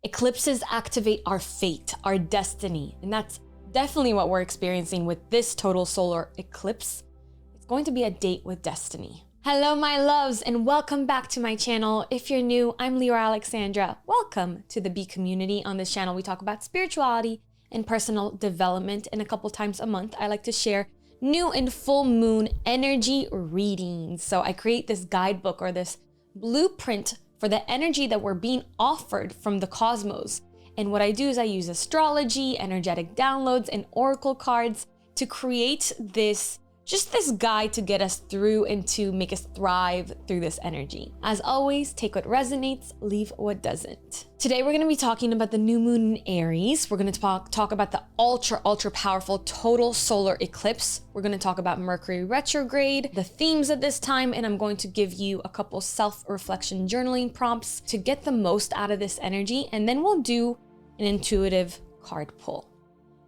Eclipses activate our fate, our destiny, and that's definitely what we're experiencing with this total solar eclipse. It's going to be a date with destiny. Hello, my loves, and welcome back to my channel. If you're new, I'm Leeor Alexandra. Welcome to the B community. On this channel, we talk about spirituality and personal development, and a couple times a month, I like to share new and full moon energy readings. So I create this guidebook or this blueprint for the energy that we're being offered from the cosmos. And what I do is I use astrology, energetic downloads, and oracle cards to create this guide to get us through and to make us thrive through this energy. As always, take what resonates, leave what doesn't. Today, we're gonna be talking about the new moon in Aries. We're gonna talk about the ultra powerful total solar eclipse. We're gonna talk about Mercury retrograde, the themes of this time, and I'm going to give you a couple self-reflection journaling prompts to get the most out of this energy, and then we'll do an intuitive card pull.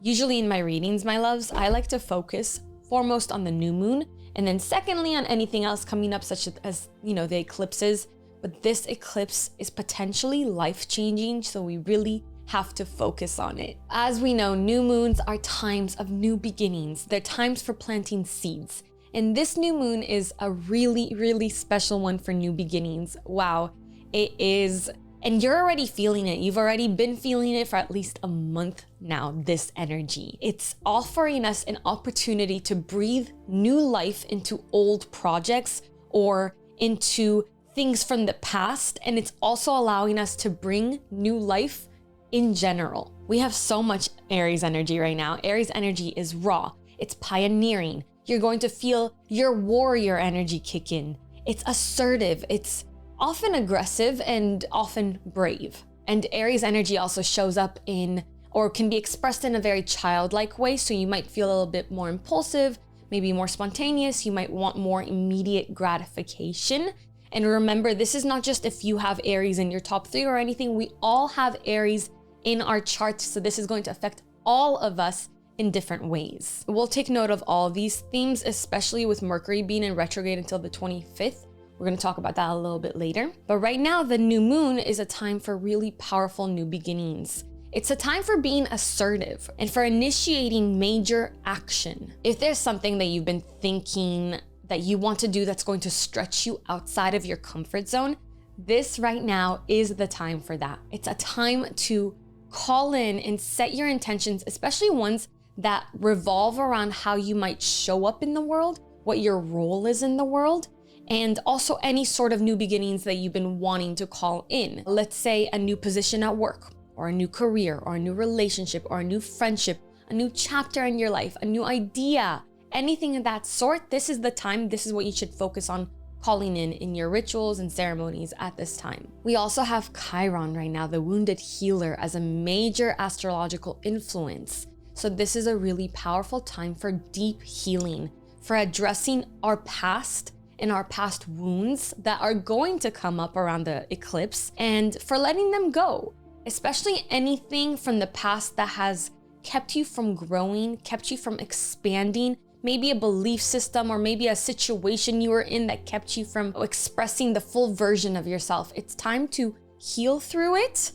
Usually in my readings, my loves, I like to focus foremost on the new moon, and then secondly on anything else coming up, such as the eclipses. But this eclipse is potentially life-changing, so we really have to focus on it. As we know, new moons are times of new beginnings. They're times for planting seeds. And this new moon is a really special one for new beginnings. Wow, it is. And you're already feeling it. You've already been feeling it for at least a month now, this energy. It's offering us an opportunity to breathe new life into old projects or into things from the past. And it's also allowing us to bring new life in general. We have so much Aries energy right now. Aries energy is raw. It's pioneering. You're going to feel your warrior energy kick in. It's assertive. It's often aggressive and often brave. And Aries energy also shows up in, or can be expressed in a very childlike way. So you might feel a little bit more impulsive, maybe more spontaneous. You might want more immediate gratification. And remember, this is not just if you have Aries in your top 3 or anything. We all have Aries in our charts. So this is going to affect all of us in different ways. We'll take note of all of these themes, especially with Mercury being in retrograde until the 25th. We're gonna talk about that a little bit later. But right now, the new moon is a time for really powerful new beginnings. It's a time for being assertive and for initiating major action. If there's something that you've been thinking that you want to do that's going to stretch you outside of your comfort zone, this right now is the time for that. It's a time to call in and set your intentions, especially ones that revolve around how you might show up in the world, what your role is in the world, and also any sort of new beginnings that you've been wanting to call in. Let's say a new position at work, or a new career, or a new relationship, or a new friendship, a new chapter in your life, a new idea, anything of that sort. This is the time, this is what you should focus on calling in your rituals and ceremonies at this time. We also have Chiron right now, the wounded healer, as a major astrological influence. So this is a really powerful time for deep healing, for addressing our past and our past wounds that are going to come up around the eclipse, and for letting them go, especially anything from the past that has kept you from growing, kept you from expanding, maybe a belief system or maybe a situation you were in that kept you from expressing the full version of yourself. It's time to heal through it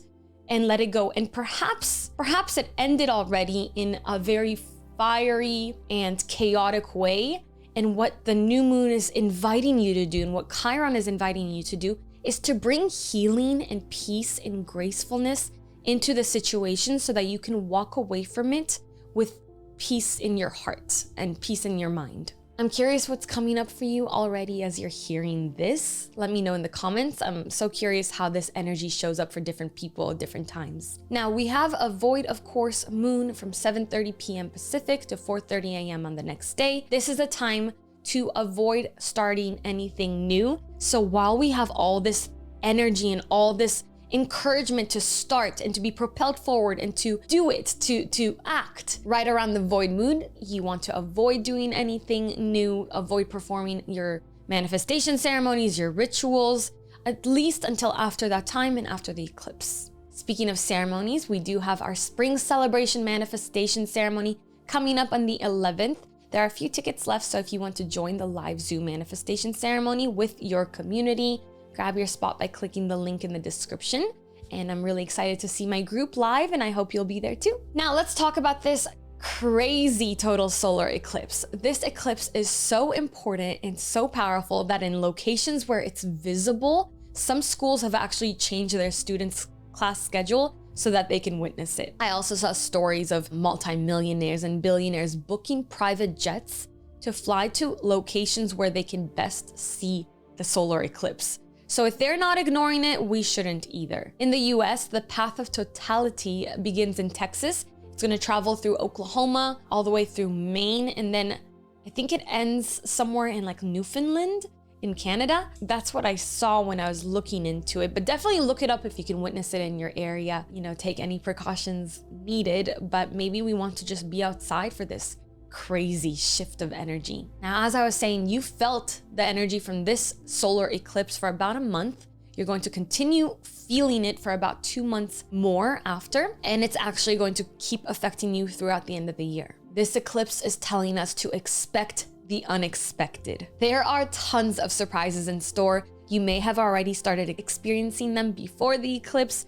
and let it go. And perhaps it ended already in a very fiery and chaotic way. And what the new moon is inviting you to do, and what Chiron is inviting you to do, is to bring healing and peace and gracefulness into the situation so that you can walk away from it with peace in your heart and peace in your mind. I'm curious what's coming up for you already as you're hearing this. Let me know in the comments. I'm so curious how this energy shows up for different people at different times. Now, we have a void, of course, moon from 7:30 p.m. Pacific to 4:30 a.m. on the next day. This is a time to avoid starting anything new. So while we have all this energy and all this encouragement to start and to be propelled forward and to do it, to act right around the void moon, you want to avoid doing anything new, avoid performing your manifestation ceremonies, your rituals, at least until after that time and after the eclipse. Speaking of ceremonies, we do have our spring celebration manifestation ceremony coming up on the 11th. There are a few tickets left, so if you want to join the live Zoom manifestation ceremony with your community, grab your spot by clicking the link in the description. and I'm really excited to see my group live, and I hope you'll be there too. Now let's talk about this crazy total solar eclipse. This eclipse is so important and so powerful that in locations where it's visible, some schools have actually changed their students' class schedule so that they can witness it. I also saw stories of multimillionaires and billionaires booking private jets to fly to locations where they can best see the solar eclipse. So if they're not ignoring it, we shouldn't either. In the US, the path of totality begins in Texas. It's gonna travel through Oklahoma, all the way through Maine, and then I think it ends somewhere in like Newfoundland in Canada. That's what I saw when I was looking into it, but definitely look it up if you can witness it in your area. You know, take any precautions needed, but maybe we want to just be outside for this crazy shift of energy. Now, as I was saying, you felt the energy from this solar eclipse for about a month. You're going to continue feeling it for about 2 months more after, and it's actually going to keep affecting you throughout the end of the year. This eclipse is telling us to expect the unexpected. There are tons of surprises in store. You may have already started experiencing them before the eclipse.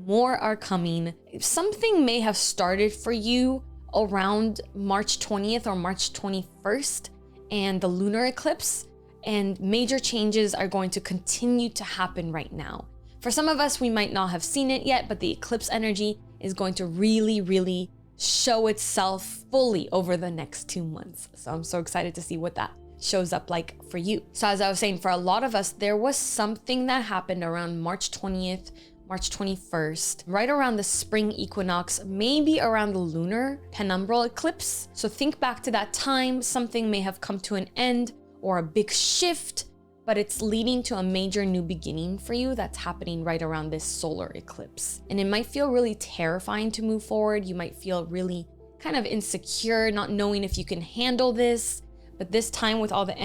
More are coming. Something may have started for you around March 20th or March 21st and the lunar eclipse, and major changes are going to continue to happen right now. For some of us, we might not have seen it yet, but the eclipse energy is going to really show itself fully over the next 2 months. So I'm so excited to see what that shows up like for you. So as I was saying, for a lot of us, there was something that happened around March 20th, March 21st, right around the spring equinox, maybe around the lunar penumbral eclipse. So think back to that time. Something may have come to an end or a big shift, but it's leading to a major new beginning for you that's happening right around this solar eclipse. And it might feel really terrifying to move forward. You might feel really kind of insecure, not knowing if you can handle this. But this time with all the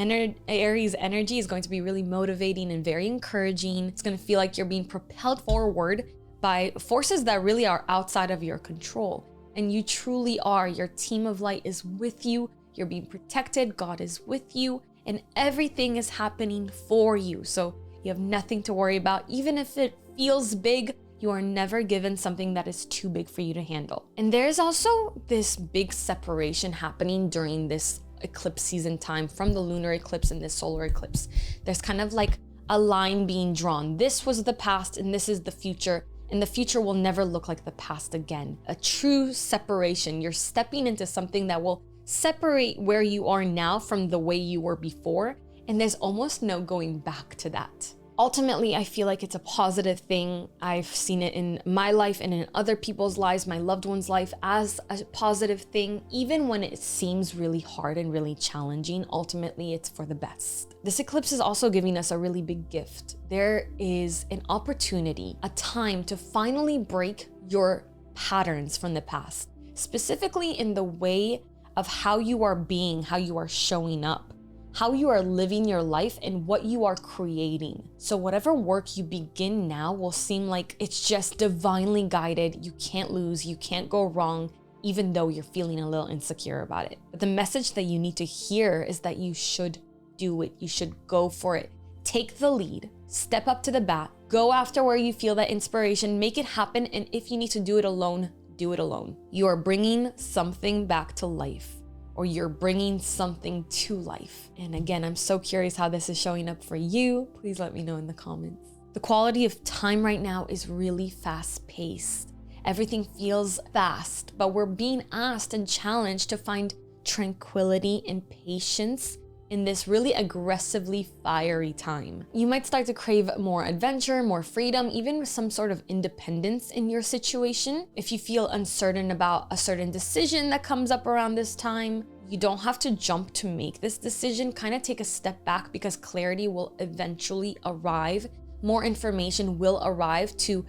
Aries energy is going to be really motivating and very encouraging. It's going to feel like you're being propelled forward by forces that really are outside of your control. And you truly are. Your team of light is with you. You're being protected. God is with you. And everything is happening for you. So you have nothing to worry about. Even if it feels big, you are never given something that is too big for you to handle. And there's also this big separation happening during this eclipse season time from the lunar eclipse and this solar eclipse. There's kind of like a line being drawn. This was the past and this is the future. And the future will never look like the past again. A true separation. You're stepping into something that will separate where you are now from the way you were before, and there's almost no going back to that. Ultimately, I feel like it's a positive thing. I've seen it in my life and in other people's lives, my loved ones' life, as a positive thing. Even when it seems really hard and really challenging, ultimately it's for the best. This eclipse is also giving us a really big gift. There is an opportunity, a time to finally break your patterns from the past, specifically in the way of how you are being, how you are showing up, how you are living your life, and what you are creating. So whatever work you begin now will seem like it's just divinely guided. You can't lose, you can't go wrong, even though you're feeling a little insecure about it. But the message that you need to hear is that you should do it. You should go for it. Take the lead, step up to the bat, go after where you feel that inspiration, make it happen. And if you need to do it alone, do it alone. You are bringing something back to life, or you're bringing something to life. And again, I'm so curious how this is showing up for you. Please let me know in the comments. The quality of time right now is really fast paced. Everything feels fast, but we're being asked and challenged to find tranquility and patience in this really aggressively fiery time. You might start to crave more adventure, more freedom, even some sort of independence in your situation. If you feel uncertain about a certain decision that comes up around this time, you don't have to jump to make this decision. Kind of take a step back, because clarity will eventually arrive. More information will arrive to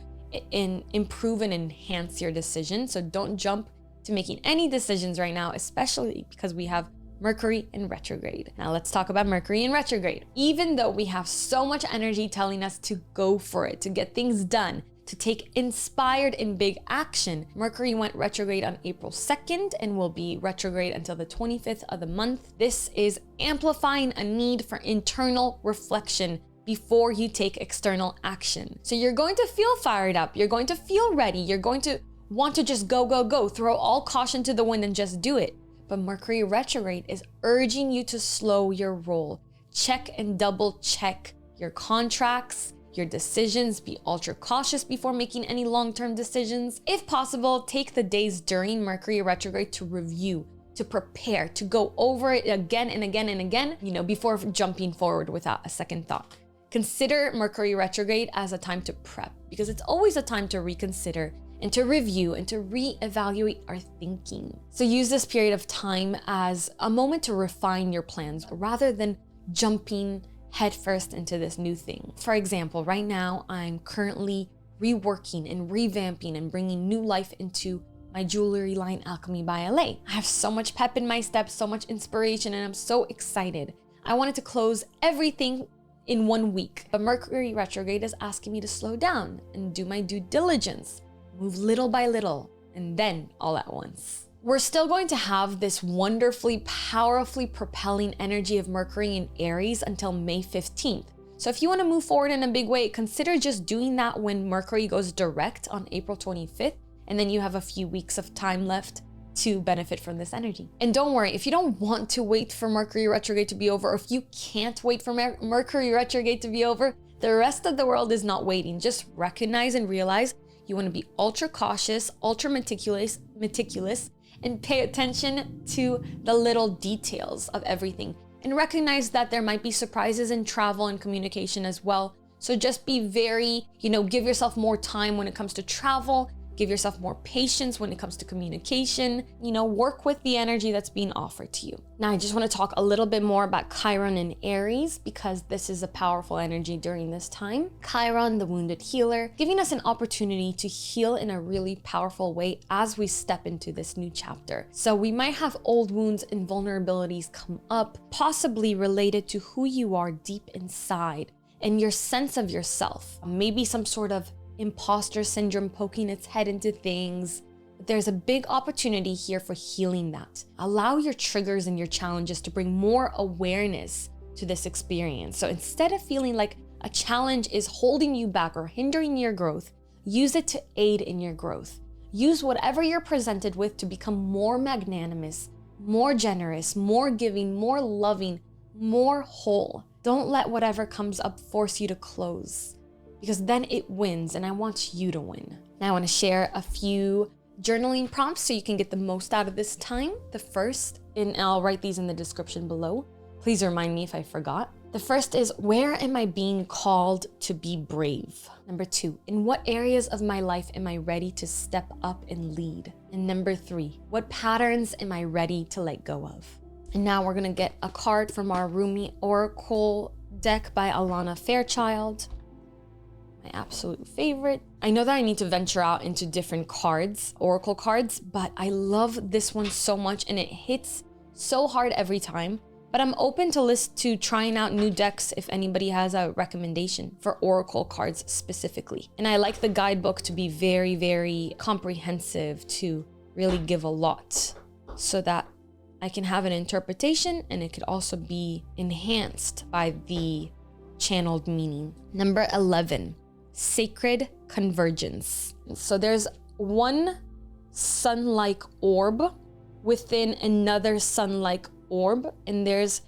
improve and enhance your decision. So don't jump to making any decisions right now, especially because we have Mercury in retrograde. Now let's talk about Mercury in retrograde. Even though we have so much energy telling us to go for it, to get things done, to take inspired and big action, Mercury went retrograde on April 2nd and will be retrograde until the 25th of the month. This is amplifying a need for internal reflection before you take external action. So you're going to feel fired up, you're going to feel ready, you're going to want to just go, go, go, throw all caution to the wind and just do it. But Mercury retrograde is urging you to slow your roll. Check and double check your contracts, your decisions, be ultra cautious before making any long-term decisions. If possible, take the days during Mercury retrograde to review, to prepare, to go over it again and again and again, before jumping forward without a second thought. Consider Mercury retrograde as a time to prep, because it's always a time to reconsider and to review and to reevaluate our thinking. So use this period of time as a moment to refine your plans rather than jumping headfirst into this new thing. For example, right now I'm currently reworking and revamping and bringing new life into my jewelry line, Alchemy by LA. I have so much pep in my steps, so much inspiration, and I'm so excited. I wanted to close everything in 1 week, but Mercury retrograde is asking me to slow down and do my due diligence, move little by little, and then all at once. We're still going to have this wonderfully, powerfully propelling energy of Mercury in Aries until May 15th. So if you want to move forward in a big way, consider just doing that when Mercury goes direct on April 25th, and then you have a few weeks of time left to benefit from this energy. And don't worry, if you don't want to wait for Mercury retrograde to be over, or if you can't wait for Mercury retrograde to be over, the rest of the world is not waiting. Just recognize and realize you want to be ultra cautious, ultra meticulous, and pay attention to the little details of everything. And recognize that there might be surprises in travel and communication as well. So just be very, give yourself more time when it comes to travel. Give yourself more patience when it comes to communication, work with the energy that's being offered to you. Now, I just want to talk a little bit more about Chiron in Aries, because this is a powerful energy during this time. Chiron, the wounded healer, giving us an opportunity to heal in a really powerful way as we step into this new chapter. So we might have old wounds and vulnerabilities come up, possibly related to who you are deep inside and your sense of yourself. Maybe some sort of imposter syndrome poking its head into things. But there's a big opportunity here for healing that. Allow your triggers and your challenges to bring more awareness to this experience. So instead of feeling like a challenge is holding you back or hindering your growth, use it to aid in your growth. Use whatever you're presented with to become more magnanimous, more generous, more giving, more loving, more whole. Don't let whatever comes up force you to close, because then it wins, and I want you to win. Now I want to share a few journaling prompts so you can get the most out of this time. The first, and I'll write these in the description below. Please remind me if I forgot. The first is, where am I being called to be brave? Number 2, in what areas of my life am I ready to step up and lead? And number 3, what patterns am I ready to let go of? And now we're gonna get a card from our Rumi Oracle deck by Alana Fairchild. My absolute favorite. I know that I need to venture out into different cards, oracle cards, but I love this one so much and it hits so hard every time. But I'm open to trying out new decks if anybody has a recommendation for oracle cards specifically. And I like the guidebook to be very, very comprehensive, to really give a lot so that I can have an interpretation and it could also be enhanced by the channeled meaning. Number 11. Sacred convergence. So there's one sun-like orb within another sun-like orb, and there's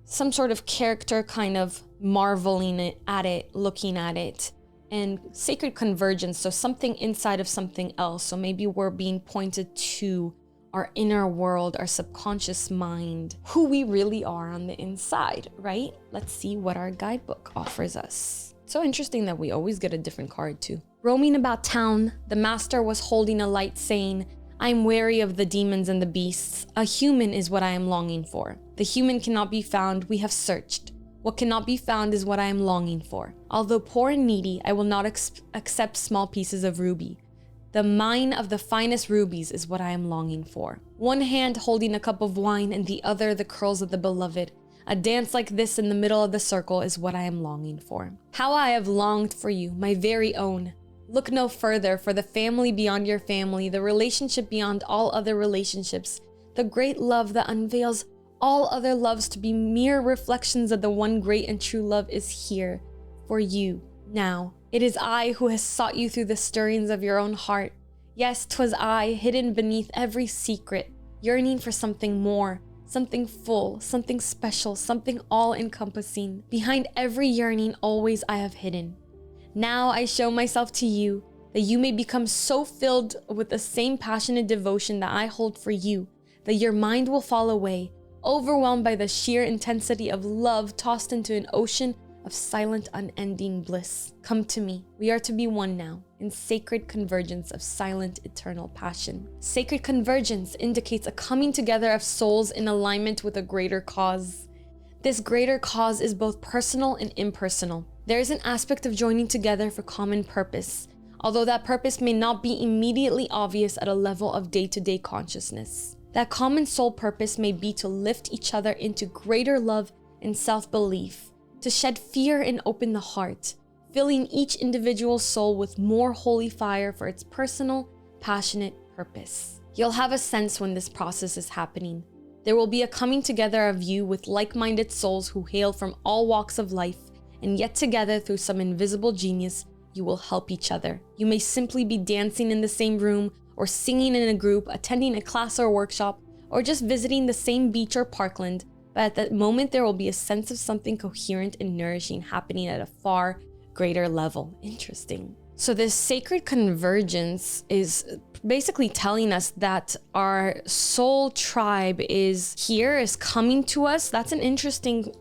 some sort of character kind of marveling at it, looking at it. And sacred convergence, so something inside of something else. So maybe we're being pointed to our inner world, our subconscious mind, who we really are on the inside, right? Let's see what our guidebook offers us. So interesting that we always get a different card too. Roaming about town, the master was holding a light, saying, I'm wary of the demons and the beasts. A human is what I am longing for. The human cannot be found, we have searched. What cannot be found is what I am longing for. Although poor and needy, I will not accept small pieces of ruby. The mine of the finest rubies is what I am longing for. One hand holding a cup of wine and the other the curls of the beloved. A dance like this in the middle of the circle is what I am longing for. How I have longed for you, my very own. Look no further, for the family beyond your family, the relationship beyond all other relationships, the great love that unveils all other loves to be mere reflections of the one great and true love is here. for you now. It is I who has sought you through the stirrings of your own heart. Yes, 'twas I, hidden beneath every secret, yearning for something more, something full, something special, something all-encompassing. Behind every yearning, always I have hidden. Now I show myself to you, that you may become so filled with the same passionate devotion that I hold for you, that your mind will fall away, overwhelmed by the sheer intensity of love tossed into an ocean of silent, unending bliss. Come to me. We are to be one now, in sacred convergence of silent, eternal passion. Sacred convergence indicates a coming together of souls in alignment with a greater cause. This greater cause is both personal and impersonal. There is an aspect of joining together for common purpose, although that purpose may not be immediately obvious at a level of day-to-day consciousness. That common soul purpose may be to lift each other into greater love and self-belief, to shed fear and open the heart, filling each individual soul with more holy fire for its personal, passionate purpose. You'll have a sense when this process is happening. There will be a coming together of you with like-minded souls who hail from all walks of life, and yet together through some invisible genius, you will help each other. You may simply be dancing in the same room, or singing in a group, attending a class or workshop, or just visiting the same beach or parkland, but at that moment there will be a sense of something coherent and nourishing happening at a far greater level. Interesting. So this sacred convergence is basically telling us that our soul tribe is here, is coming to us. That's an interesting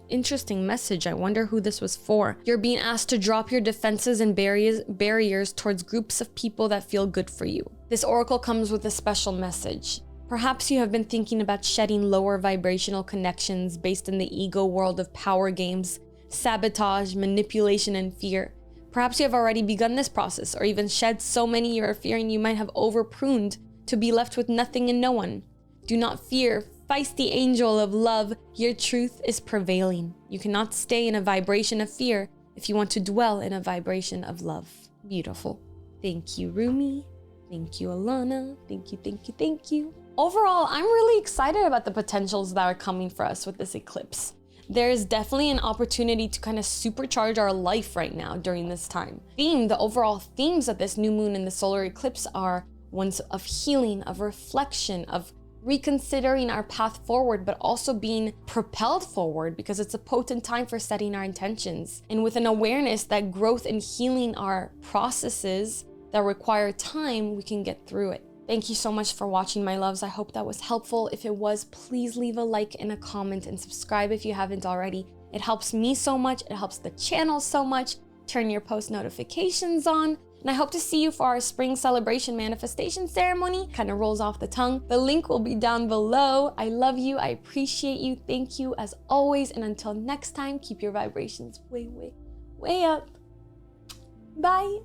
message. I wonder who this was for. You're being asked to drop your defenses and barriers towards groups of people that feel good for you. This oracle comes with a special message. Perhaps you have been thinking about shedding lower vibrational connections based in the ego world of power games, sabotage, manipulation, and fear. Perhaps you have already begun this process, or even shed so many you are fearing you might have over-pruned to be left with nothing and no one. Do not fear, feisty angel of love, your truth is prevailing. You cannot stay in a vibration of fear if you want to dwell in a vibration of love. Beautiful. Thank you, Rumi. Thank you, Alana. Thank you, thank you, thank you. Overall, I'm really excited about the potentials that are coming for us with this eclipse. There's definitely an opportunity to kind of supercharge our life right now during this time. The overall themes of this new moon and the solar eclipse are ones of healing, of reflection, of reconsidering our path forward, but also being propelled forward because it's a potent time for setting our intentions. And with an awareness that growth and healing are processes that require time, we can get through it. Thank you so much for watching, my loves. I hope that was helpful. If it was, please leave a like and a comment and subscribe if you haven't already. It helps me so much. It helps the channel so much. Turn your post notifications on. And I hope to see you for our spring celebration manifestation ceremony. Kind of rolls off the tongue. The link will be down below. I love you. I appreciate you. Thank you as always. And until next time, keep your vibrations way, way, way up. Bye.